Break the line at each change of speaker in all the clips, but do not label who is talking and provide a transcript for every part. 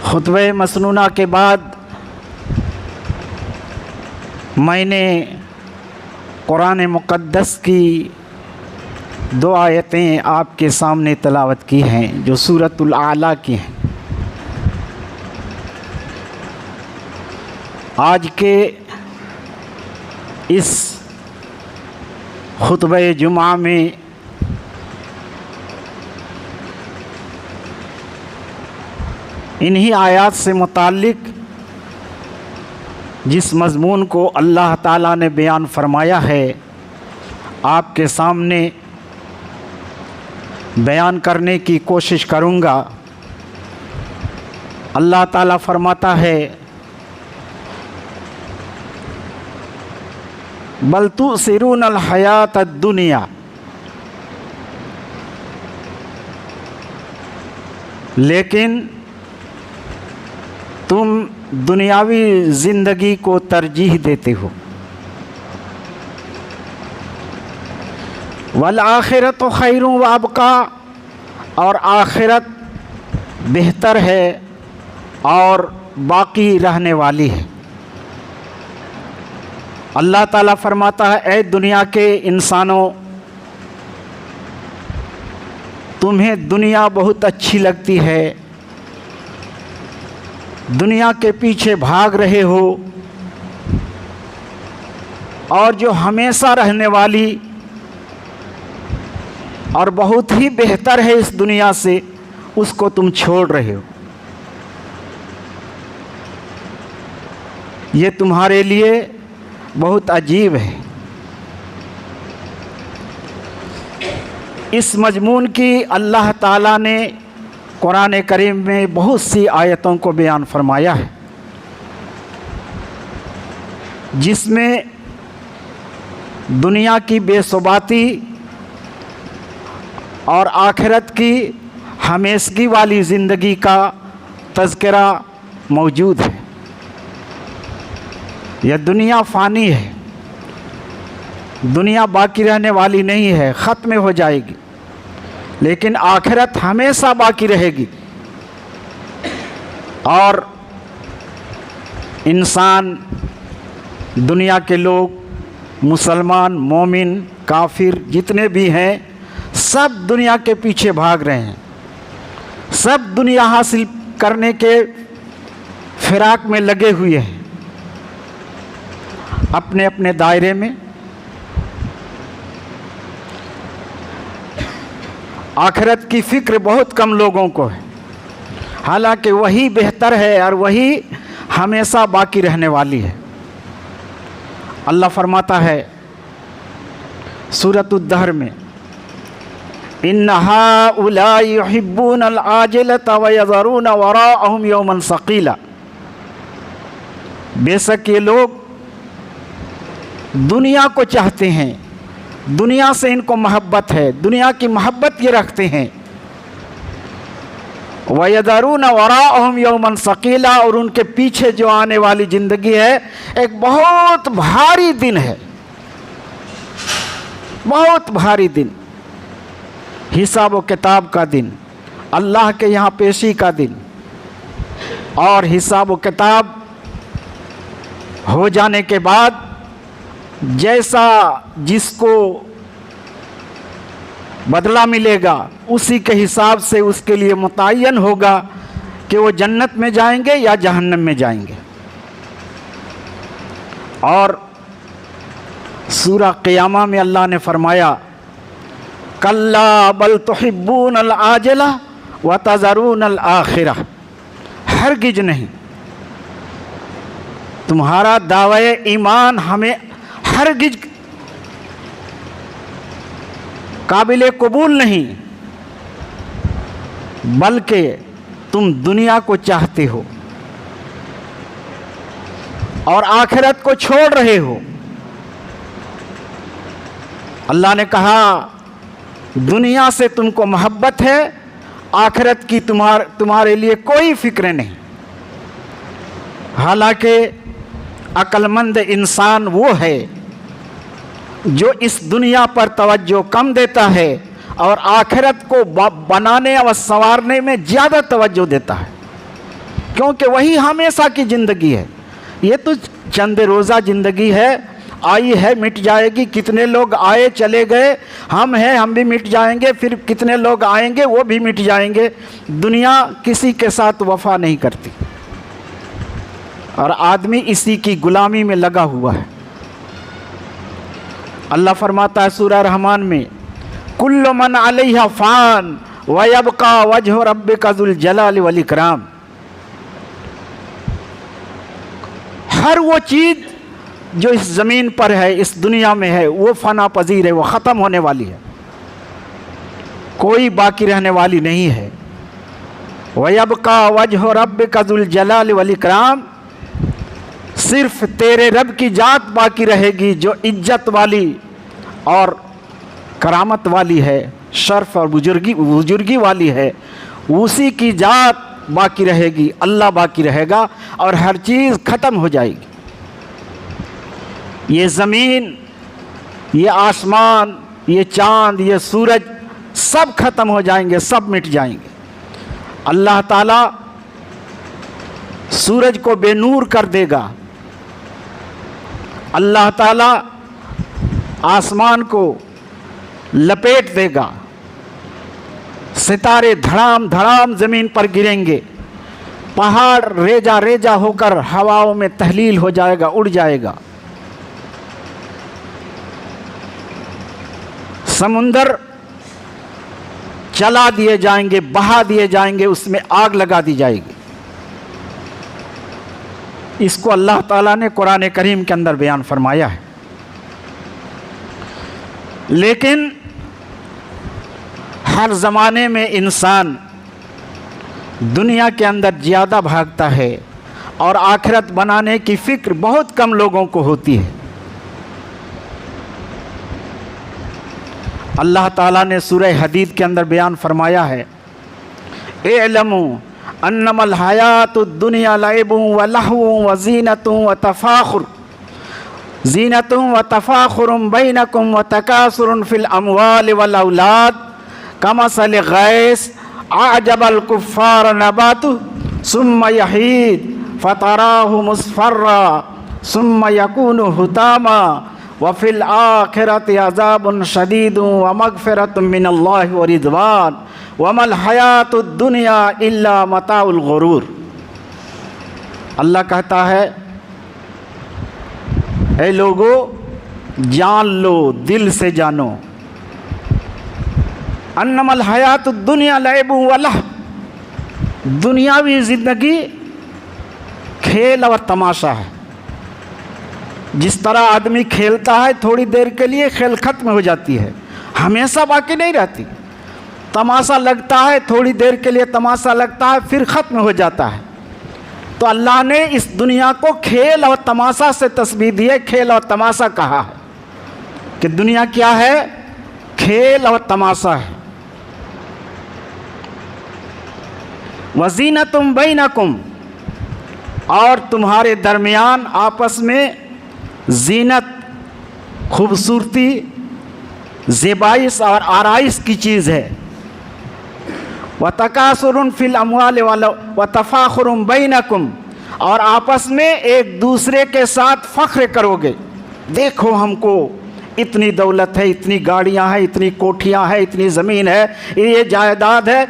खुतबे मसनूना के बाद मैंने कुरान मुक़द्दस की दो आयतें आपके सामने तिलावत की हैं जो सूरतुल आला की हैं। आज के इस खुतबे जुमा में इन्हीं आयात से मुताल्लिक़ जिस मज़मून को अल्लाह ताला ने बयान फरमाया है आपके सामने बयान करने की कोशिश करूँगा। अल्लाह ताला फरमाता है, बल तुसिरूनल हयातद दुनिया, लेकिन तुम दुनियावी ज़िंदगी को तरजीह देते हो। वल आखिरत खैरुन व अबका, और आखिरत बेहतर है और बाकी रहने वाली है। अल्लाह ताला फरमाता है, ऐ दुनिया के इंसानों, तुम्हें दुनिया बहुत अच्छी लगती है, दुनिया के पीछे भाग रहे हो, और जो हमेशा रहने वाली और बहुत ही बेहतर है इस दुनिया से, उसको तुम छोड़ रहे हो। ये तुम्हारे लिए बहुत अजीब है। इस मजमून की अल्लाह ताला ने कुरान करीम में बहुत सी आयतों को बयान फरमाया है, जिसमें दुनिया की बेसुबाती और आखिरत की हमेशगी वाली ज़िंदगी का तज़किरा मौजूद है। यह दुनिया फ़ानी है, दुनिया बाकी रहने वाली नहीं है, ख़त्म हो जाएगी, लेकिन आखिरत हमेशा बाकी रहेगी। और इंसान, दुनिया के लोग, मुसलमान, मोमिन, काफिर जितने भी हैं, सब दुनिया के पीछे भाग रहे हैं। सब दुनिया हासिल करने के फिराक में लगे हुए हैं, अपने अपने दायरे में। आखिरत की फ़िक्र बहुत कम लोगों को है, हालांकि वही बेहतर है और वही हमेशा बाकी रहने वाली है। अल्लाह फरमाता है सूरतुद्दहर में, इन्ना हाउलाई युहिब्बूनल आजिलता व यज़रूना वराअहुम यौमन सक़ीला, बेशक ये लोग दुनिया को चाहते हैं, दुनिया से इनको मोहब्बत है, दुनिया की मोहब्बत ये रखते हैं। वयदरूना वराअहुम यौमन सक़ीला, और उनके पीछे जो आने वाली ज़िंदगी है एक बहुत भारी दिन है, बहुत भारी दिन, हिसाब व किताब का दिन, अल्लाह के यहाँ पेशी का दिन। और हिसाब व किताब हो जाने के बाद जैसा जिसको बदला मिलेगा उसी के हिसाब से उसके लिए मुतय्यन होगा कि वो जन्नत में जाएंगे या जहन्नम में जाएंगे। और सूरा क़ियामा में अल्लाह ने फरमाया, कल्ला बल तुहिब्बूनल आजिला व तज़रूनल आखिरह, हरगिज नहीं, तुम्हारा दावे ईमान हमें हरगिज काबिल कबूल नहीं, बल्कि तुम दुनिया को चाहते हो और आखिरत को छोड़ रहे हो। अल्लाह ने कहा दुनिया से तुमको मोहब्बत है, आखिरत की तुम्हारे लिए कोई फ़िक्र नहीं। हालांकि अक्लमंद इंसान वो है जो इस दुनिया पर तवज्जो कम देता है और आखिरत को बनाने और संवारने में ज़्यादा तवज्जो देता है। क्योंकि वही हमेशा की ज़िंदगी है। ये तो चंद रोज़ा ज़िंदगी है, आई है मिट जाएगी। कितने लोग आए चले गए, हम हैं हम भी मिट जाएंगे, फिर कितने लोग आएंगे वो भी मिट जाएंगे। दुनिया किसी के साथ वफा नहीं करती और आदमी इसी की गुलामी में लगा हुआ है। अल्लाह फरमाता है सूरह रहमान में, कुल्लु मन अलैहा फ़ान व यबका वजहु रब्बिका ज़ुल जलाल वल इकराम। हर वो चीज़ जो इस ज़मीन पर है, इस दुनिया में है, वो फना पजीर है, वो ख़त्म होने वाली है, कोई बाकी रहने वाली नहीं है। व यबका वजहु रब्बिका ज़ुल जलाल वल इकराम, सिर्फ तेरे रब की जात बाकी रहेगी जो इज्जत वाली और करामत वाली है, शर्फ और बुजुर्गी वाली है। उसी की जात बाकी रहेगी, अल्लाह बाकी रहेगा और हर चीज़ ख़त्म हो जाएगी। ये ज़मीन, ये आसमान, ये चाँद, ये सूरज सब ख़त्म हो जाएंगे, सब मिट जाएंगे। अल्लाह ताला सूरज को बेनूर कर देगा, अल्लाह ताला आसमान को लपेट देगा, सितारे धड़ाम धड़ाम ज़मीन पर गिरेंगे, पहाड़ रेजा रेजा होकर हवाओं में तहलील हो जाएगा, उड़ जाएगा। समुंदर चला दिए जाएंगे, बहा दिए जाएंगे, उसमें आग लगा दी जाएगी। इसको अल्लाह ताला ने कुरान करीम के अंदर बयान फरमाया है। लेकिन हर ज़माने में इंसान दुनिया के अंदर ज़्यादा भागता है और आखिरत बनाने की फ़िक्र बहुत कम लोगों को होती है। अल्लाह ताला ने सूरह हदीद के अंदर बयान फरमाया है, इअलमू अन्नमल हयातुद दुनिया लइबुन व लहवुन व ज़ीनतुन व तफ़ाखुर ज़ीनतुन व तफ़ाखुरुन बैनकुम व तकासुरुन फ़िल अमवाल वल औलाद कमसलि गैस अअजबल कुफ़्फ़ार नबातुहु सुम्मा यहीद फ़तराहु मुस्फ़र्रा सुम्मा यकूनु हुतामा व फ़िल आखिरति अज़ाबुन शदीदुन व मग़फ़िरतुन मिनल्लाहि व रिज़वान व मल हयातुद दुनिया इल्ला मताउल गुरूर। अल्लाह कहता है, ऐ लोगो जान लो, दिल से जानो, अन्नमल हयातुद दुनिया लइबुन व लहव, दुनियावी ज़िंदगी खेल और तमाशा है। जिस तरह आदमी खेलता है, थोड़ी देर के लिए खेल खत्म हो जाती है, हमेशा बाकी नहीं रहती। तमाशा लगता है, थोड़ी देर के लिए तमाशा लगता है, फिर ख़त्म हो जाता है। तो अल्लाह ने इस दुनिया को खेल और तमाशा से तस्बीह दी है, खेल और तमाशा कहा है कि दुनिया क्या है, खेल और तमाशा है। वज़ीनतुम बैनकुम, और तुम्हारे दरमियान आपस में ज़ीनत, खूबसूरती, ज़ेबाइश और आराइश की चीज़ है। व तकासुरुन फ़िल अमवाल व तफ़ाखुरुन बैनकुम, और आपस में एक दूसरे के साथ फ़ख्र करोगे, देखो हमको इतनी दौलत है, इतनी गाड़ियाँ हैं, इतनी कोठियाँ हैं, इतनी ज़मीन है, ये जायदाद है,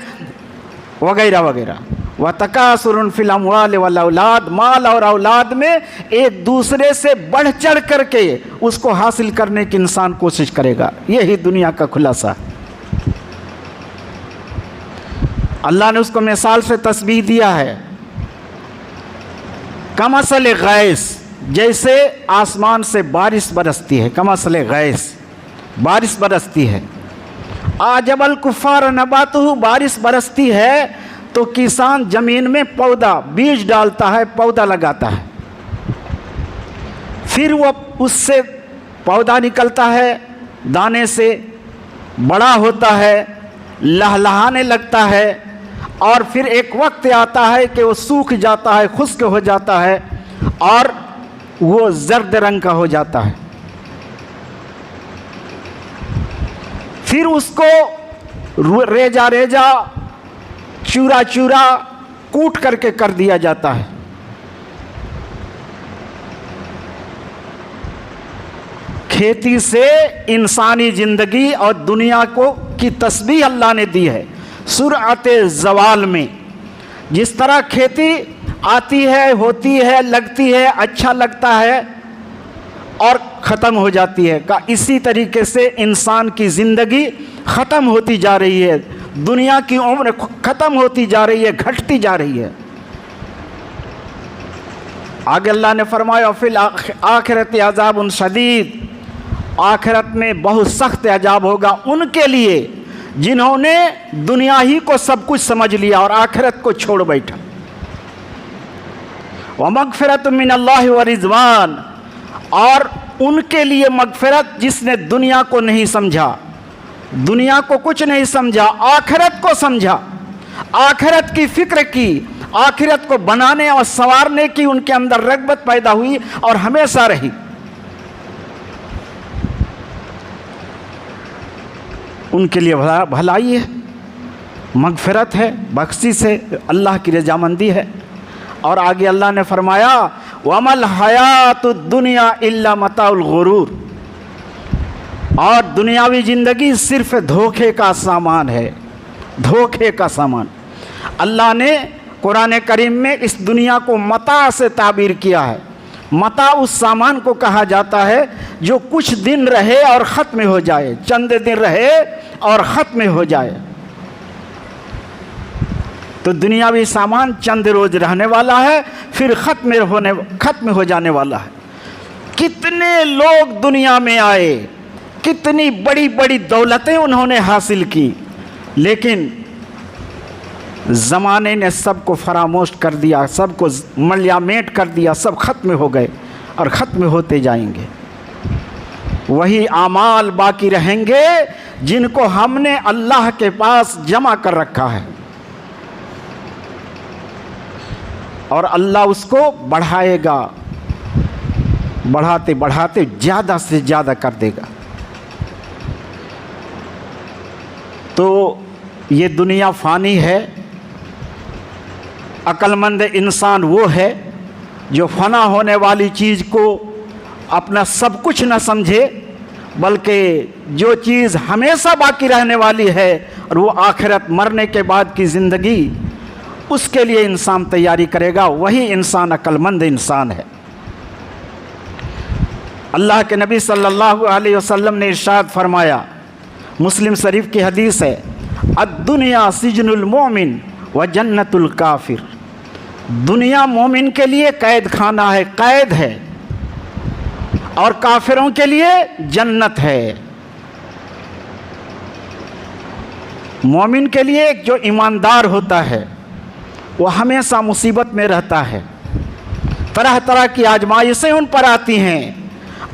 वगैरह वगैरह। व तकासुरुन फ़िल अमवाल वल औलाद, माल और औलाद में एक दूसरे से बढ़ चढ़ करके उसको हासिल करने की इंसान कोशिश करेगा। यही दुनिया का खुलासा। अल्लाह ने उसको मिसाल से तस्बीह दिया है, कमसल गैस, जैसे आसमान से बारिश बरसती है, कमसल गैस, बारिश बरसती है। आजबल कुफ़ार नबातुहु, बारिश बरसती है तो किसान ज़मीन में पौधा, बीज डालता है, पौधा लगाता है, फिर वो उससे पौधा निकलता है, दाने से बड़ा होता है, लहलहाने लगता है, और फिर एक वक्त आता है कि वो सूख जाता है, खुश्क हो जाता है और वो जर्द रंग का हो जाता है। फिर उसको रेजा रेजा, चूरा चूरा, कूट करके कर दिया जाता है। खेती से इंसानी ज़िंदगी और दुनिया को की तस्बीह अल्लाह ने दी है। सुरअते ज़वाल में जिस तरह खेती आती है, होती है, लगती है, अच्छा लगता है और ख़त्म हो जाती है, का इसी तरीके से इंसान की ज़िंदगी ख़त्म होती जा रही है, दुनिया की उम्र ख़त्म होती जा रही है, घटती जा रही है। आगे अल्लाह ने फरमाया फिल आखिरत अज़ाबुन शदीद, आखिरत में बहुत सख्त अज़ाब होगा उनके लिए जिन्होंने दुनिया ही को सब कुछ समझ लिया और आखिरत को छोड़ बैठा। व मग़फ़िरतुम मिनल्लाहि व रिज़वान, और उनके लिए मग़फ़िरत जिसने दुनिया को नहीं समझा, दुनिया को कुछ नहीं समझा, आखिरत को समझा, आखिरत की फ़िक्र की, आखिरत को बनाने और संवारने की उनके अंदर रग़बत पैदा हुई और हमेशा रही। उनके लिए भलाई है, मग़फ़िरत है, बख्शिश है, अल्लाह की रज़ामंदी है। और आगे अल्लाह ने फरमाया वमल हयातुद दुनिया इल्ला मताउल गुरूर, और दुनियावी ज़िंदगी सिर्फ धोखे का सामान है, धोखे का सामान। अल्लाह ने कुरान करीम में इस दुनिया को मता से ताबीर किया है। मता उस सामान को कहा जाता है जो कुछ दिन रहे और ख़त्म हो जाए, चंद दिन रहे और ख़त्म हो जाए। तो दुनियावी सामान चंद रोज़ रहने वाला है, फिर ख़त्म हो जाने वाला है। कितने लोग दुनिया में आए, कितनी बड़ी बड़ी दौलतें उन्होंने हासिल की, लेकिन ज़माने ने सबको फरामोश कर दिया, सबको मलियामेट कर दिया, सब ख़त्म हो गए और ख़त्म होते जाएंगे। वही आमाल बाकी रहेंगे जिनको हमने अल्लाह के पास जमा कर रखा है, और अल्लाह उसको बढ़ाएगा, बढ़ाते बढ़ाते ज़्यादा से ज़्यादा कर देगा। तो ये दुनिया फ़ानी है। अक्लमंद इंसान वो है जो फ़ना होने वाली चीज़ को अपना सब कुछ न समझे, बल्कि जो चीज़ हमेशा बाकी रहने वाली है और वो आखिरत, मरने के बाद की ज़िंदगी, उसके लिए इंसान तैयारी करेगा। वही इंसान अक्लमंद इंसान है। अल्लाह के नबी सल्लल्लाहु अलैहि वसल्लम ने इरशाद फरमाया, मुस्लिम शरीफ की हदीस है, अद्दुनिया सिजनुल मोमिन व जन्नतुल काफिर। दुनिया मोमिन के लिए कैद खाना है, कैद है, और काफिरों के लिए जन्नत है। मोमिन के लिए जो ईमानदार होता है वो हमेशा मुसीबत में रहता है, तरह तरह की आजमाइशें उन पर आती हैं,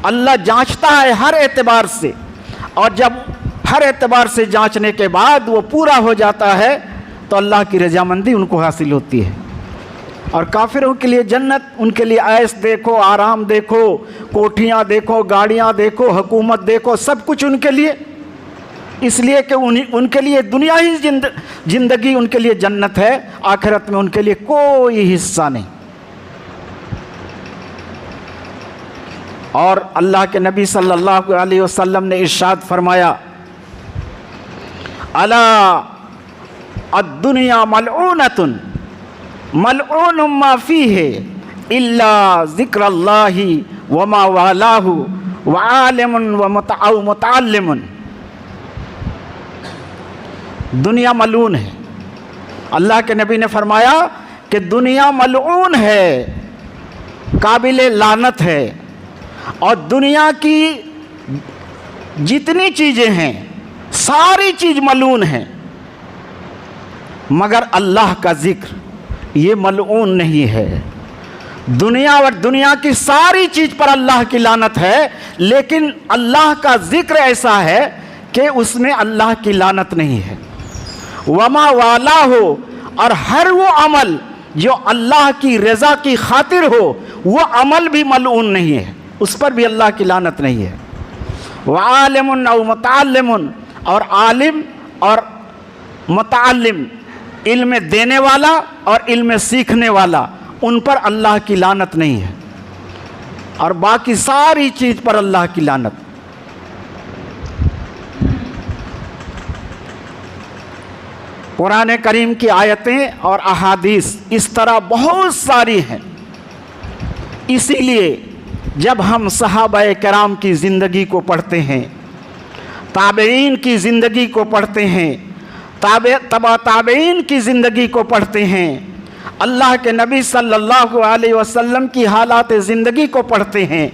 अल्लाह जांचता है हर एतबार से, और जब हर एतबार से जांचने के बाद वो पूरा हो जाता है तो अल्लाह की रजामंदी उनको हासिल होती है। और काफिरों के लिए जन्नत, उनके लिए ऐश देखो, आराम देखो, कोठियाँ देखो, गाड़ियाँ देखो, हुकूमत देखो, सब कुछ उनके लिए, इसलिए कि उनके लिए दुनिया ही जिंदगी उनके लिए जन्नत है, आखिरत में उनके लिए कोई हिस्सा नहीं। और अल्लाह के नबी सल्लल्लाहु अलैहि वसल्लम ने इरशाद फरमाया, अला अद्दुनिया मलऊनतुन मलऊनुम मा फीहे इल्ला ज़िक्रुल्लाहि व मा वालाहु व आलिमुन व मुतअल्लिमुन। दुनिया मलून है। अल्लाह के नबी ने फरमाया कि दुनिया मलऊन है, काबिले लानत है, और दुनिया की जितनी चीज़ें हैं सारी चीज़ मलून है, मगर अल्लाह का ज़िक्र ये मलऊन नहीं है। दुनिया और दुनिया की सारी चीज़ पर अल्लाह की लानत है, लेकिन अल्लाह का ज़िक्र ऐसा है कि उसमें अल्लाह की लानत नहीं है। वमा वाला हो, और हर वो अमल जो अल्लाह की रज़ा की खातिर हो वो अमल भी मलऊन नहीं है, उस पर भी अल्लाह की लानत नहीं है। व आलिमुन और मुतअल्लिमुन, और आलिम और मुतअल्लिम इल्म देने वाला और इल्म सीखने वाला, उन पर अल्लाह की लानत नहीं है, और बाकी सारी चीज़ पर अल्लाह की लानत। कुरान करीम की आयतें और अहादीस इस तरह बहुत सारी हैं। इसीलिए जब हम सहाबाए किराम की ज़िंदगी को पढ़ते हैं, ताबईन की ज़िंदगी को पढ़ते हैं, तबा ताबईन की ज़िंदगी को पढ़ते हैं, अल्लाह के नबी सल्लल्लाहु अलैहि वसल्लम की हालात ज़िंदगी को पढ़ते हैं,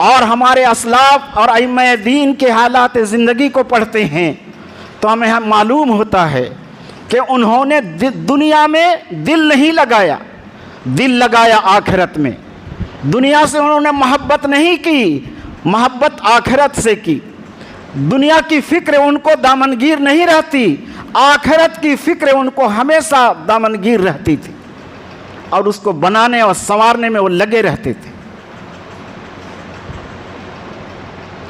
और हमारे असलाफ और अइम्मा दीन के हालात ज़िंदगी को पढ़ते हैं, तो हमें मालूम होता है कि उन्होंने दुनिया में दिल नहीं लगाया, दिल लगाया आखिरत में। दुनिया से उन्होंने मोहब्बत नहीं की, मोहब्बत आखिरत से की। दुनिया की फ़िक्र उनको दामनगीर नहीं रहती, आखिरत की फ़िक्र उनको हमेशा दामनगीर रहती थी, और उसको बनाने और संवारने में वो लगे रहते थे।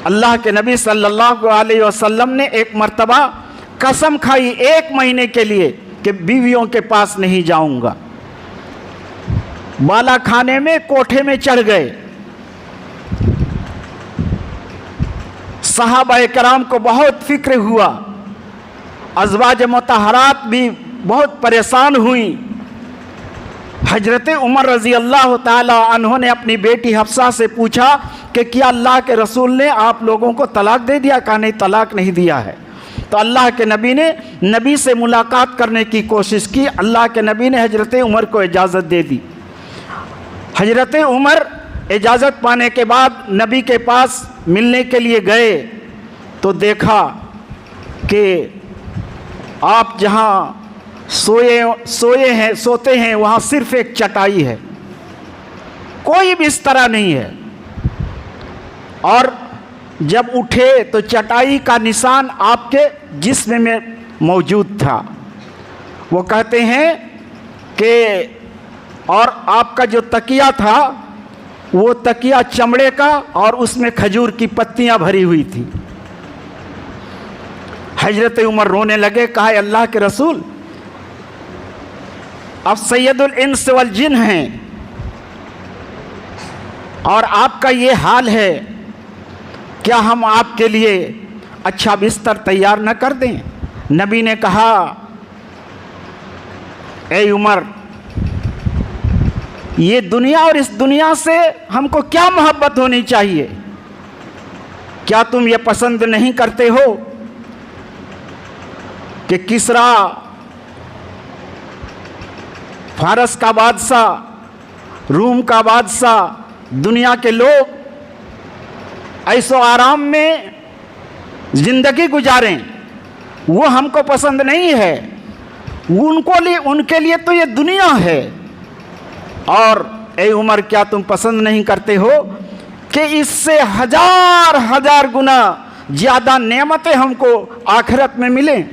अल्लाह के नबी सल्लल्लाहु अलैहि वसल्लम ने एक मर्तबा कसम खाई 1 महीने के लिए कि बीवियों के पास नहीं जाऊंगा। बाला खाने में कोठे में चढ़ गए। सहाबाए कराम को बहुत फिक्र हुआ, अज़वाज मुतहरात भी बहुत परेशान हुई। हजरत उमर रज़ी अल्लाह ताला अन्हो ने अपनी बेटी हफ्सा से पूछा कि क्या अल्लाह के रसूल ने आप लोगों को तलाक दे दिया? कहा नहीं, तलाक नहीं दिया है। तो अल्लाह के नबी ने नबी से मुलाकात करने की कोशिश की। अल्लाह के नबी ने हजरत उमर को इजाज़त दे दी। हजरत उमर इजाज़त पाने के बाद नबी के पास मिलने के लिए गए तो देखा कि आप जहाँ सोते हैं वहाँ सिर्फ एक चटाई है, कोई बिस्तरा नहीं है, और जब उठे तो चटाई का निशान आपके जिस्म में मौजूद था। वो कहते हैं कि और आपका जो तकिया था वो तकिया चमड़े का और उसमें खजूर की पत्तियां भरी हुई थी। हजरत उमर रोने लगे, कहा अल्लाह के रसूल, आप सैयदुल इंस वल जिन हैं और आपका ये हाल है, क्या हम आपके लिए अच्छा बिस्तर तैयार न कर दें? नबी ने कहा, ए उमर, ये दुनिया और इस दुनिया से हमको क्या मोहब्बत होनी चाहिए? क्या तुम ये पसंद नहीं करते हो कि किसरा फारस का बादशाह, रूम का बादशाह, दुनिया के लोग ऐसो आराम में ज़िंदगी गुजारें? वो हमको पसंद नहीं है। उनके लिए तो ये दुनिया है। और ए उमर, क्या तुम पसंद नहीं करते हो कि इससे हजार हजार गुना ज़्यादा नेमतें हमको आखिरत में मिलें?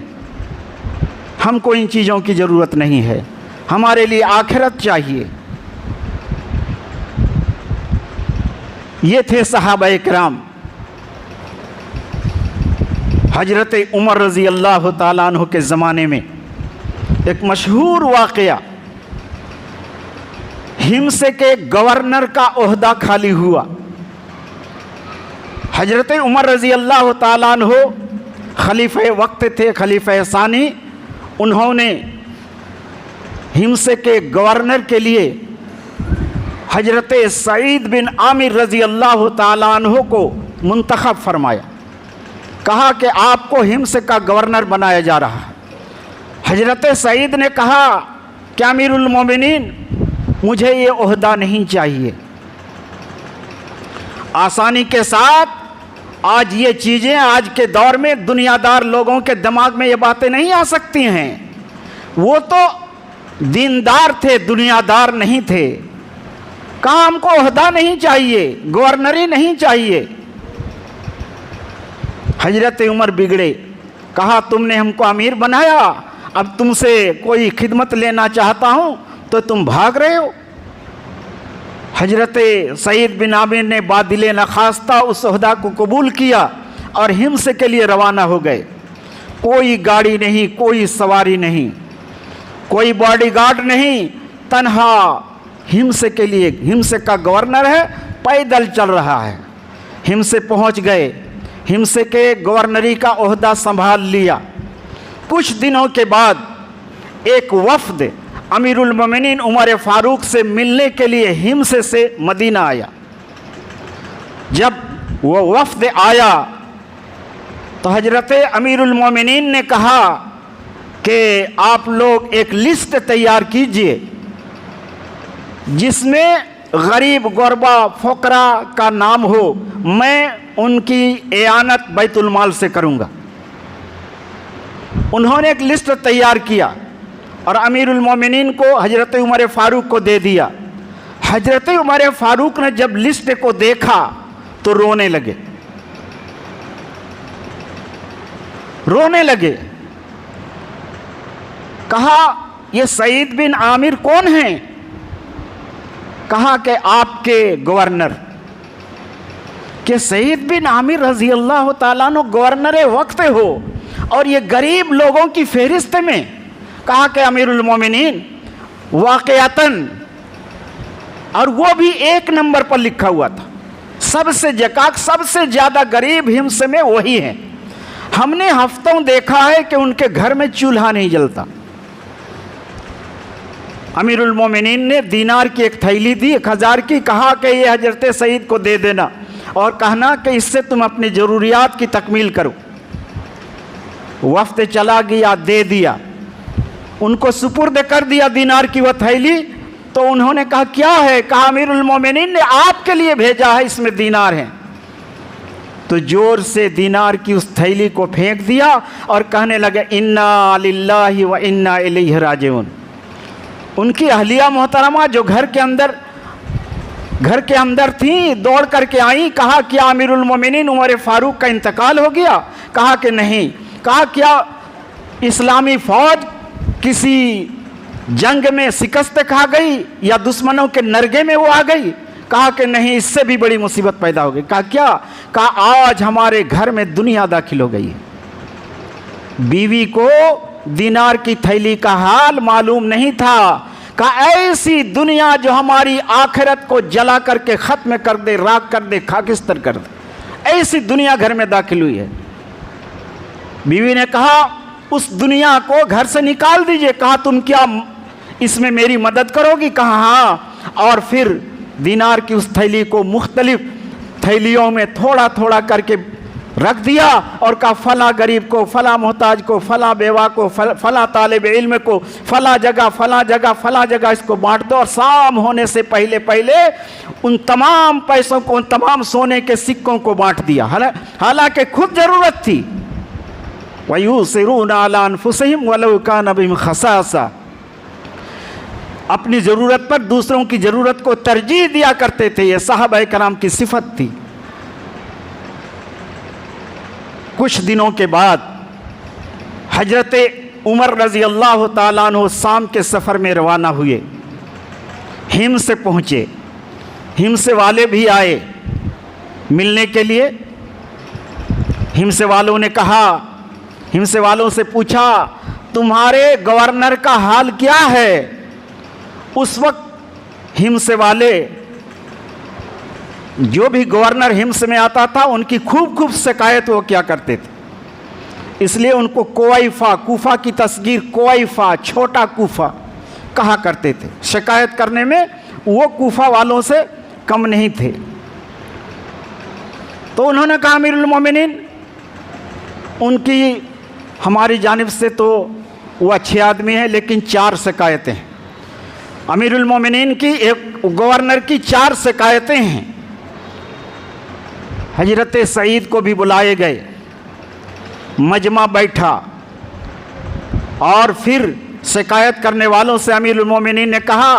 हमको इन चीज़ों की ज़रूरत नहीं है, हमारे लिए आखिरत चाहिए। ये थे सहाबाए किराम। हजरत उमर रज़ी अल्लाह ताला अन्हु के ज़माने में एक मशहूर वाक़या, हिम्स के गवर्नर का ओहदा खाली हुआ। हजरत उमर रज़ी अल्लाह ताला अन्हु खलीफे वक्त थे, खलीफे सानी। उन्होंने हिम्स के गवर्नर के लिए हजरत सईद बिन आमिर रज़ी अल्लाह ताला अन्हु को मुंतखब फरमाया। कहा कि आपको हिम्स का गवर्नर बनाया जा रहा है। हजरत सईद ने कहा कि अमीरुल मोमिनीन, मुझे ये ओहदा नहीं चाहिए। आसानी के साथ आज ये चीज़ें, आज के दौर में दुनियादार लोगों के दिमाग में ये बातें नहीं आ सकती हैं। वो तो दीनदार थे, दुनियादार नहीं थे। कहा हमको ओहदा नहीं चाहिए, गवर्नरी नहीं चाहिए। हजरत उमर बिगड़े। कहा तुमने हमको अमीर बनाया, अब तुमसे कोई खिदमत लेना चाहता हूँ तो तुम भाग रहे हो। हजरत सईद बिन आमिर ने बादिले नखास्ता उस ओहदा को कबूल किया और हिम्स के लिए रवाना हो गए। कोई गाड़ी नहीं, कोई सवारी नहीं, कोई बॉडीगार्ड नहीं, तन्हा हिम्स के लिए, हिम्स का गवर्नर है, पैदल चल रहा है। हिम्स पहुंच गए, हिम्स के गवर्नरी का ओहदा संभाल लिया। कुछ दिनों के बाद एक वफ्द अमीरुल मोमिनीन उमर फारूक से मिलने के लिए हिम्स से मदीना आया। जब वो वफ्द आया तो हजरत अमीरुल मोमिनीन ने कहा कि आप लोग एक लिस्ट तैयार कीजिए जिसमें गरीब गुरबा फ़ुकरा का नाम हो, मैं उनकी एआनत बैतुल माल से करूँगा। उन्होंने एक लिस्ट तैयार किया और अमीरुल मोमिनीन को हजरत उमर फारूक को दे दिया। हजरत उमर फारूक ने जब लिस्ट को देखा तो रोने लगे, रोने लगे। कहा ये सईद बिन आमिर कौन हैं? कहा कि आपके गवर्नर। कि सईद बिन आमिर रजी अल्लाह ताला अन्हु गवर्नर वक्त हो और ये गरीब लोगों की फहरिस्त में? कहा कि अमीरुल मोमिनीन वाक़यातन, और वो भी 1 नंबर पर लिखा हुआ था, सबसे जकाक सबसे ज़्यादा गरीब हिम्स में वही हैं। हमने हफ्तों देखा है कि उनके घर में चूल्हा नहीं जलता। अमीरुल मोमिनीन ने दीनार की एक थैली दी, 1000 की, कहा कि ये हजरत सईद को दे देना और कहना कि इससे तुम अपनी ज़रूरियात की तकमील करो। वफ्द चला गया, दे दिया, उनको सुपुर्द कर दिया दीनार की वह थैली। तो उन्होंने कहा क्या है? कहा अमीरुल मोमिनीन ने आपके लिए भेजा है, इसमें दीनार हैं। तो जोर से दीनार की उस थैली को फेंक दिया और कहने लगे इन्ना लिल्लाहि व इन्ना इलैहि राजिऊन। उनकी अहलिया मोहतरमा जो घर के अंदर थी दौड़ करके आई। कहा क्या अमीरुल मोमिनीन उमर फारूक का इंतकाल हो गया? कहा कि नहीं। कहा क्या इस्लामी फौज किसी जंग में शिकस्त खा गई या दुश्मनों के नरगे में वो आ गई? कहा कि नहीं, इससे भी बड़ी मुसीबत पैदा हो गई। कहा क्या? कहा आज हमारे घर में दुनिया दाखिल हो गई है। बीवी को दीनार की थैली का हाल मालूम नहीं था। कहा ऐसी दुनिया जो हमारी आखिरत को जला करके ख़त्म कर दे, राख कर दे, खाकिस्तर कर दे, ऐसी दुनिया घर में दाखिल हुई है। बीवी ने कहा उस दुनिया को घर से निकाल दीजिए। कहा तुम क्या इसमें मेरी मदद करोगी? कहा हाँ। और फिर दीनार की उस थैली को मुख्तलिफ थैलियों में थोड़ा थोड़ा करके रख दिया और कहा फला गरीब को, फला मोहताज को, फला बेवा को, फला तालिब इल्म को, फला जगह इसको बांट दो। और शाम होने से पहले पहले उन तमाम पैसों को, उन तमाम सोने के सिक्कों को बांट दिया। हालांकि खुद ज़रूरत थी। वयूसिरून अला अनफुसिहिम वलौ कान बिहिम खसासा, अपनी ज़रूरत पर दूसरों की ज़रूरत को तरजीह दिया करते थे। ये साहबा कराम की सिफत थी। कुछ दिनों के बाद हजरत उमर रज़ी अल्लाह ताला अन्हु शाम के सफ़र में रवाना हुए, हिम्स पहुँचे। हिम्स वाले भी आए मिलने के लिए। हिम्स वालों ने कहा, हिम्स वालों से पूछा तुम्हारे गवर्नर का हाल क्या है? उस वक्त हिम्स वाले, जो भी गवर्नर हिम्स में आता था उनकी खूब शिकायत वो क्या करते थे, इसलिए उनको कोइफा, कूफा की तस्गीर कोइफा, छोटा कूफा कहा करते थे। शिकायत करने में वो कूफा वालों से कम नहीं थे। तो उन्होंने कहा अमीरुल मोमिनीन, उनकी हमारी जानिब से तो वो अच्छे आदमी है लेकिन 4 शिकायतें हैं। अमीरुल मोमिनीन की एक गवर्नर की 4 शिकायतें हैं। हजरत सईद को भी बुलाए गए, मजमा बैठा और फिर शिकायत करने वालों से अमीरुल मोमिनीन ने कहा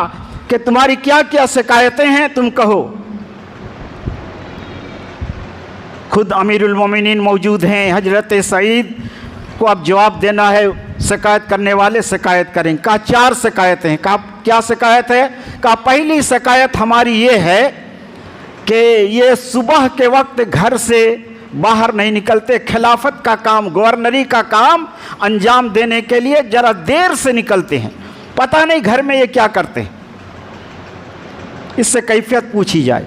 कि तुम्हारी क्या क्या शिकायतें हैं, तुम कहो। खुद अमीरुल मोमिनीन मौजूद हैं। हजरत सईद को अब जवाब देना है, शिकायत करने वाले शिकायत करेंगे। कहा 4 शिकायतें हैं। कहा क्या शिकायत है? कहा पहली शिकायत हमारी ये है कि ये सुबह के वक्त घर से बाहर नहीं निकलते, खिलाफत का काम, गवर्नरी का काम अंजाम देने के लिए ज़रा देर से निकलते हैं। पता नहीं घर में ये क्या करते हैं, इससे कैफियत पूछी जाए।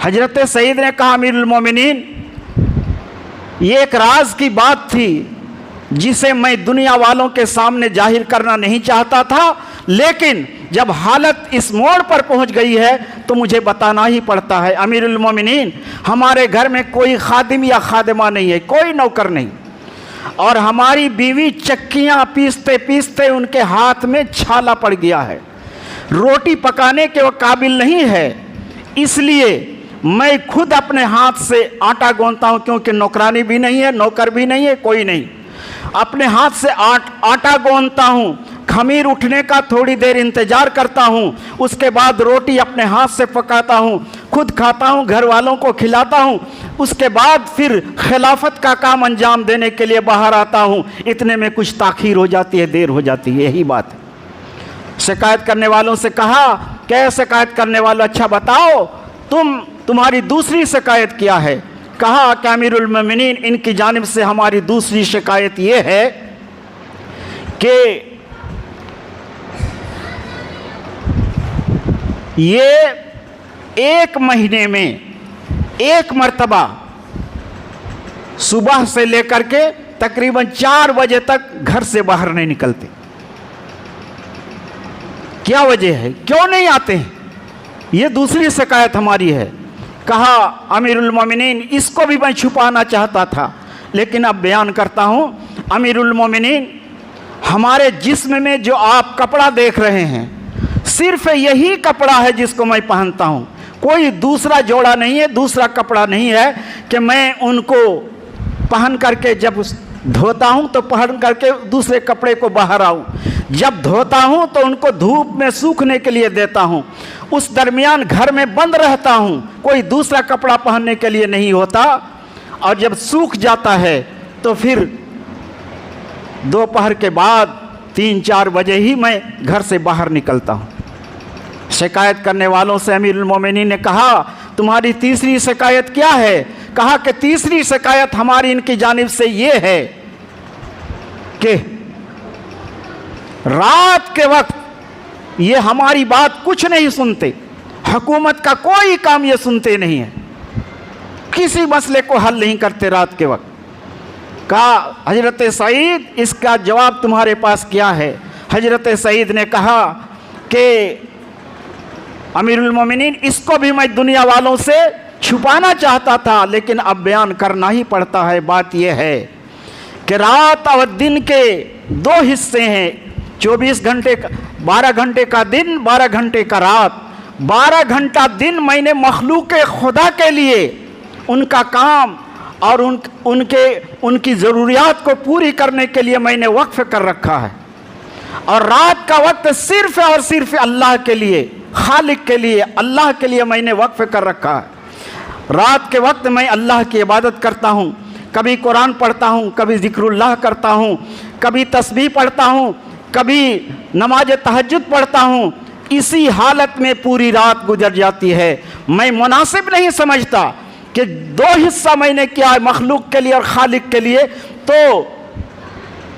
हजरत सईद ने कहा, अमीरुल मोमिनीन, ये एक राज की बात थी जिसे मैं दुनिया वालों के सामने जाहिर करना नहीं चाहता था, लेकिन जब हालत इस मोड़ पर पहुंच गई है तो मुझे बताना ही पड़ता है। अमीरुल मोमिनीन, हमारे घर में कोई खादिम या खादिमा नहीं है, कोई नौकर नहीं, और हमारी बीवी चक्कियां पीसते पीसते उनके हाथ में छाला पड़ गया है, रोटी पकाने के वो काबिल नहीं है, इसलिए मैं खुद अपने हाथ से आटा गूंथता हूं, क्योंकि नौकरानी भी नहीं है, नौकर भी नहीं है, कोई नहीं। अपने हाथ से आटा गूंथता हूं, खमीर उठने का थोड़ी देर इंतजार करता हूं, उसके बाद रोटी अपने हाथ से पकाता हूं, खुद खाता हूं, घर वालों को खिलाता हूं, उसके बाद फिर खिलाफत का काम अंजाम देने के लिए बाहर आता हूं। इतने में कुछ ताखीर हो जाती है, देर हो जाती है, यही बात है। शिकायत करने वालों से कहा, क्या शिकायत करने वालों, अच्छा बताओ तुम्हारी दूसरी शिकायत क्या है? कहा कि अमीरुल मोमिनीन, इनकी जानिब से हमारी दूसरी शिकायत ये है कि ये एक महीने में एक मर्तबा सुबह से लेकर के तकरीबन 4 बजे तक घर से बाहर नहीं निकलते। क्या वजह है, क्यों नहीं आते हैं? ये दूसरी शिकायत हमारी है। कहा, अमीरुल मोमिनीन, इसको भी मैं छुपाना चाहता था, लेकिन अब बयान करता हूं। अमीरुल मोमिनीन, हमारे जिस्म में जो आप कपड़ा देख रहे हैं, सिर्फ यही कपड़ा है जिसको मैं पहनता हूं, कोई दूसरा जोड़ा नहीं है, दूसरा कपड़ा नहीं है कि मैं उनको पहन करके जब धोता हूं तो पहन करके दूसरे कपड़े को बाहर आऊं, जब धोता हूं तो उनको धूप में सूखने के लिए देता हूं, उस दरमियान घर में बंद रहता हूं, कोई दूसरा कपड़ा पहनने के लिए नहीं होता, और जब सूख जाता है तो फिर दोपहर के बाद 3-4 बजे ही मैं घर से बाहर निकलता हूं। शिकायत करने वालों से अमीरुल मोमिनीन ने कहा, तुम्हारी तीसरी शिकायत क्या है? कहा कि तीसरी शिकायत हमारी इनकी जानिब से ये है कि रात के वक्त ये हमारी बात कुछ नहीं सुनते, हुकूमत का कोई काम ये सुनते नहीं है, किसी मसले को हल नहीं करते रात के वक्त। कहा, हजरत सईद, इसका जवाब तुम्हारे पास क्या है? हजरत सईद ने कहा कि अमीरुल मोमिनीन, इसको भी मैं दुनिया वालों से छुपाना चाहता था, लेकिन अब बयान करना ही पड़ता है। बात यह है कि रात और दिन के 2 हिस्से हैं, 24 घंटे, 12 घंटे का दिन, 12 घंटे का रात। 12 घंटा दिन मैंने मखलूक खुदा के लिए उनका काम और उनकी ज़रूरियात को पूरी करने के लिए मैंने वक्फ कर रखा है, और रात का वक्त सिर्फ और सिर्फ अल्लाह के लिए, खालिक के लिए, अल्लाह के लिए मैंने वक्फ कर रखा है। रात के वक्त मैं अल्लाह की इबादत करता हूँ, कभी कुरान पढ़ता हूँ, कभी ज़िक्रुल्लाह करता हूँ, कभी तस्बीह पढ़ता हूँ, कभी नमाज तहज्जुद पढ़ता हूँ। इसी हालत में पूरी रात गुजर जाती है। मैं मुनासिब नहीं समझता कि 2 हिस्सा मैंने किया है मखलूक के लिए और खालिक के लिए, तो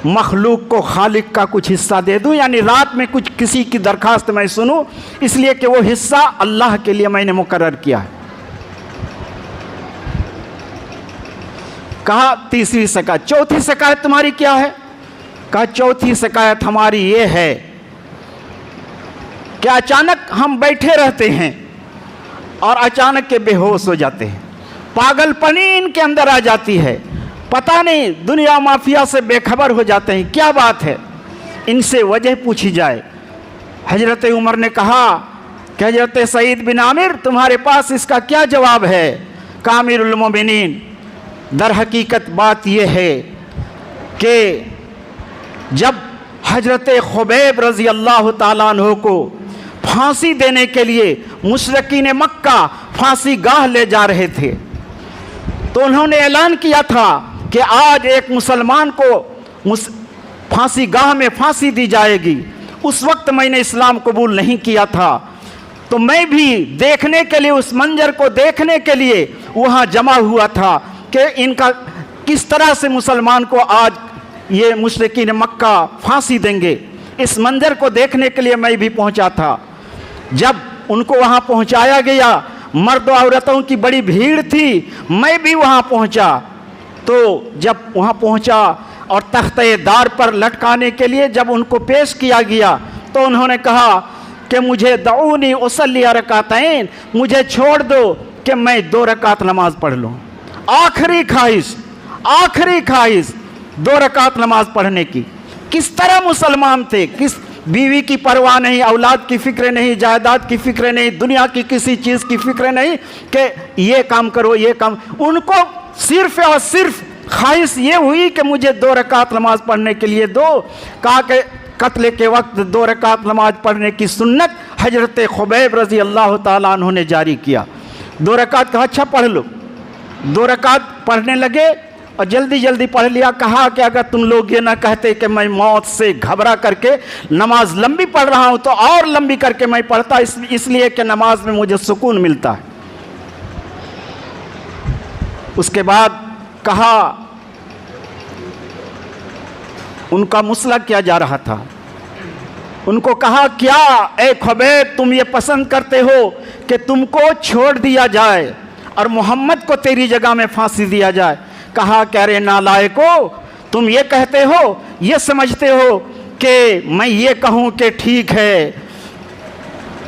मखलूक को खालिक का कुछ हिस्सा दे दूं, यानी रात में कुछ किसी की दरखास्त मैं सुनूं, इसलिए कि वो हिस्सा अल्लाह के लिए मैंने मुकर्रर किया है। कहा, तीसरी शिकायत। चौथी शिकायत तुम्हारी क्या है? कहा, चौथी शिकायत हमारी ये है कि अचानक हम बैठे रहते हैं और अचानक के बेहोश हो जाते हैं, पागलपनी इनके अंदर आ जाती है, पता नहीं दुनिया माफिया से बेखबर हो जाते हैं, क्या बात है? इनसे वजह पूछी जाए। हजरत उमर ने कहा कि हजरत सईद बिन आमिर, तुम्हारे पास इसका क्या जवाब है? कहा, अमीरुल मोमिनीन, दर हकीकत बात यह है कि जब हजरत खुबैब रज़ी अल्लाह ताला अन्हु को फांसी देने के लिए मुशरिकीन मक्का फांसी गाह ले जा रहे थे, तो उन्होंने ऐलान किया था कि आज एक मुसलमान को फांसी गाह में फांसी दी जाएगी। उस वक्त मैंने इस्लाम कबूल नहीं किया था, तो मैं भी देखने के लिए, उस मंजर को देखने के लिए वहाँ जमा हुआ था कि इनका किस तरह से मुसलमान को आज ये मुशरिकीन मक्का फांसी देंगे। इस मंजर को देखने के लिए मैं भी पहुंचा था। जब उनको वहां पहुंचाया गया, मर्द औरतों की बड़ी भीड़ थी, मैं भी वहां पहुंचा। तो जब वहां पहुंचा और तख्ते-ए-दार पर लटकाने के लिए जब उनको पेश किया गया, तो उन्होंने कहा कि मुझे दऊनी उसल्ली रकातैन, मुझे छोड़ दो कि मैं 2 रकात नमाज पढ़ लूँ। आखिरी ख्वाहिश 2 रकात नमाज पढ़ने की। किस तरह मुसलमान थे, किस बीवी की परवाह नहीं, औलाद की फिक्र नहीं, जायदाद की फिक्र नहीं, दुनिया की किसी चीज़ की फिक्र नहीं कि ये काम करो ये काम। उनको सिर्फ और सिर्फ ख्वाहिश ये हुई कि मुझे 2 रकात नमाज पढ़ने के लिए दो। कहा कि कत्ल के वक्त 2 रकात नमाज पढ़ने की सुन्नत हजरत खुबैब रज़ी अल्लाह ताला अन्हु ने जारी किया। 2 रकात कहा अच्छा पढ़ लो। 2 रकात पढ़ने लगे और जल्दी जल्दी पढ़ लिया। कहा कि अगर तुम लोग ये ना कहते कि मैं मौत से घबरा करके नमाज लंबी पढ़ रहा हूँ, तो और लंबी करके मैं पढ़ता, इसलिए कि नमाज में मुझे सुकून मिलता है। उसके बाद कहा, उनका मुसला किया जा रहा था। उनको कहा क्या ए खुबैब तुम ये पसंद करते हो कि तुमको छोड़ दिया जाए और मोहम्मद को तेरी जगह में फांसी दिया जाए? कहा कह रहे नालायको, तुम ये कहते हो, ये समझते हो कि मैं ये कहूँ कि ठीक है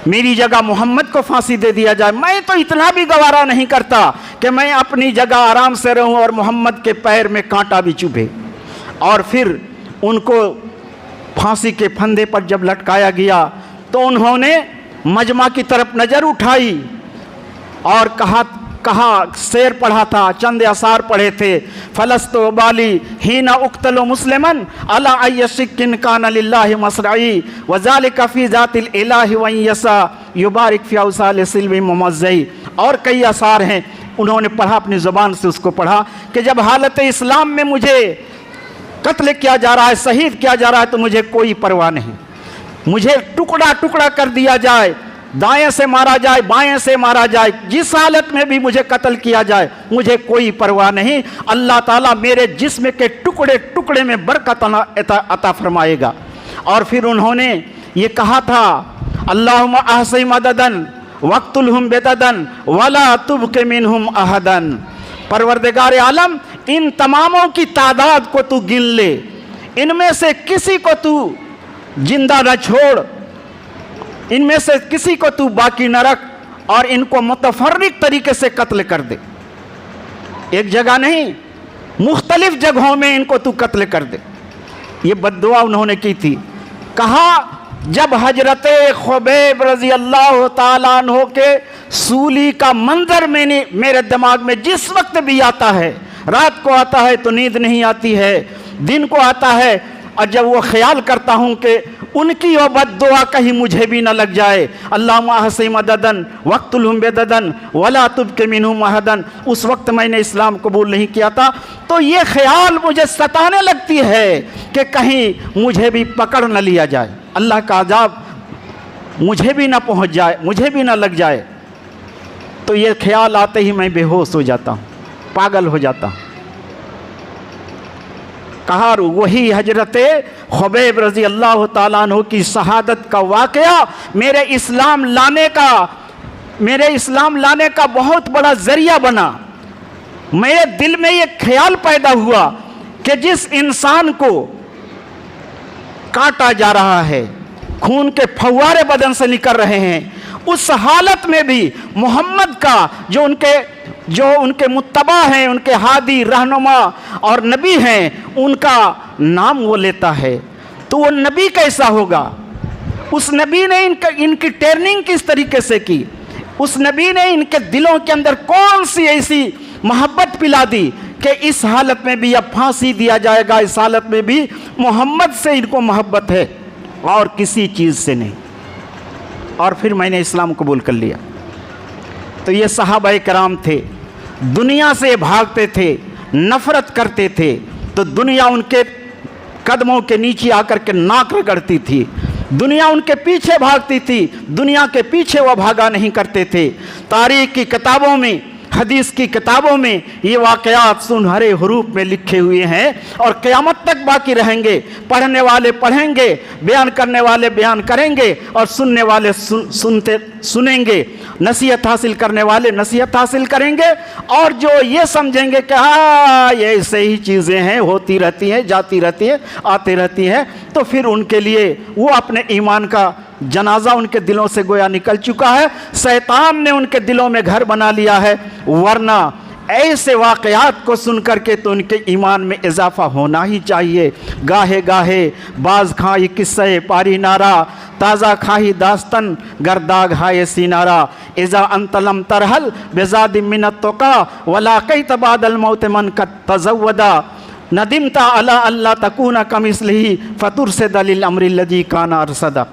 मेरी जगह मोहम्मद को फांसी दे दिया जाए? मैं तो इतना भी गवारा नहीं करता कि मैं अपनी जगह आराम से रहूं और मोहम्मद के पैर में कांटा भी चुभे। और फिर उनको फांसी के फंदे पर जब लटकाया गया तो उन्होंने मजमा की तरफ नज़र उठाई और कहा शेर पढ़ा था, चंद असार पढ़े थे। फलस्तो बाली हीना उक्तलो मुस्लिमन अला अयशिकिन कान लिल्लाहि मसराई वज़ालिका फी ज़ातिल इलाहि व यसा युबारिक फी औसाल सिल्वी मुमज़्ज़ई। और कई असार हैं, उन्होंने पढ़ा, अपनी ज़ुबान से उसको पढ़ा कि जब हालत इस्लाम में मुझे कत्ल किया जा रहा है, शहीद किया जा रहा है, तो मुझे कोई परवाह नहीं। मुझे टुकड़ा टुकड़ा कर दिया जाए, दाएं से मारा जाए, बाएं से मारा जाए, जिस हालत में भी मुझे कत्ल किया जाए, मुझे कोई परवाह नहीं। अल्लाह ताला मेरे जिस्म के टुकड़े टुकड़े में बरकत अता फरमाएगा। और फिर उन्होंने ये कहा था, अल्लाहुम्मा अहसी मददन वक्तुलहुम बेददन वला तुबके मिनहुम अहदन। परवरदिगार आलम, इन तमामों की तादाद को तू गिन ले, इनमें से किसी को तू जिंदा न छोड़, इनमें से किसी को तू बाकी न रख, और इनको मुतफर्रिक तरीके से कत्ल कर दे। एक जगह नहीं, मुख्तलिफ जगहों में इनको तू कत्ल कर दे। ये बद्दुआ उन्होंने की थी। कहा जब हजरत खुबैब रज़ी अल्लाह ताला अन्हु के सूली का मंजर मेरे दिमाग में जिस वक्त भी आता है, रात को आता है तो नींद नहीं आती है, दिन को आता है, और जब वो ख्याल करता हूँ कि उनकी वो बद्दुआ कहीं मुझे भी न लग जाए, अल्लाहुम्मा अहसी मददन वक्तुलहुम बेददन वला तुबके मिनहुम अहदन, उस वक्त मैंने इस्लाम कबूल नहीं किया था। तो ये ख्याल मुझे सताने लगती है कि कहीं मुझे भी पकड़ न लिया जाए, अल्लाह का अज़ाब मुझे भी ना पहुँच जाए, मुझे भी ना लग जाए। तो ये ख्याल आते ही मैं बेहोश हो जाता हूँ, पागल हो जाता हूँ। कहा वही हजरत खुबैब रज़ी अल्लाह ताला अन्हु की शहादत का वाक़या मेरे इस्लाम लाने का बहुत बड़ा ज़रिया बना। मेरे दिल में ये ख्याल पैदा हुआ कि जिस इंसान को काटा जा रहा है, खून के फव्वारे बदन से निकल रहे हैं, उस हालत में भी मोहम्मद का जो उनके मुत्तबा हैं, उनके हादी रहनुमा और नबी हैं, उनका नाम वो लेता है, तो वो नबी कैसा होगा? उस नबी ने इनकी ट्रेनिंग किस तरीके से की? उस नबी ने इनके दिलों के अंदर कौन सी ऐसी मोहब्बत पिला दी कि इस हालत में भी अब फांसी दिया जाएगा, इस हालत में भी मोहम्मद से इनको मोहब्बत है और किसी चीज़ से नहीं। और फिर मैंने इस्लाम कबूल कर लिया। तो ये सहाबाए कराम थे, दुनिया से भागते थे, नफ़रत करते थे, तो दुनिया उनके कदमों के नीचे आकर के नाक रगड़ती थी, दुनिया उनके पीछे भागती थी, दुनिया के पीछे वो भागा नहीं करते थे। तारीख़ की किताबों में हदीस की किताबों में ये वाक़यात सुनहरे हरूफ में लिखे हुए हैं और क़यामत तक बाकी रहेंगे। पढ़ने वाले पढ़ेंगे, बयान करने वाले बयान करेंगे और सुनने वाले सुनेंगे, नसीहत हासिल करने वाले नसीहत हासिल करेंगे। और जो ये समझेंगे कि हाँ ये ऐसे ही चीज़ें हैं, होती रहती हैं, जाती रहती हैं, आती रहती हैं, तो फिर उनके लिए वो अपने ईमान का जनाजा उनके दिलों से गोया निकल चुका है। शैतान ने उनके दिलों में घर बना लिया है। वरना ऐसे वाक़यात को सुन करके तो उनके ईमान में इजाफा होना ही चाहिए। गाहे गाहे बाज खाई किस्से पारी नारा, ताज़ा खाही दास्तन गर्दाग हाय सीनारा, इज़ा अंतलम तरहल बेजाद मिनत तोका वला कई तबादल मौत मन का तजव्वदा, नदीमता अला अल्लाह तकूना कमिसलिही फतुर से दलिल अमरिल्लजी काना अरसदा।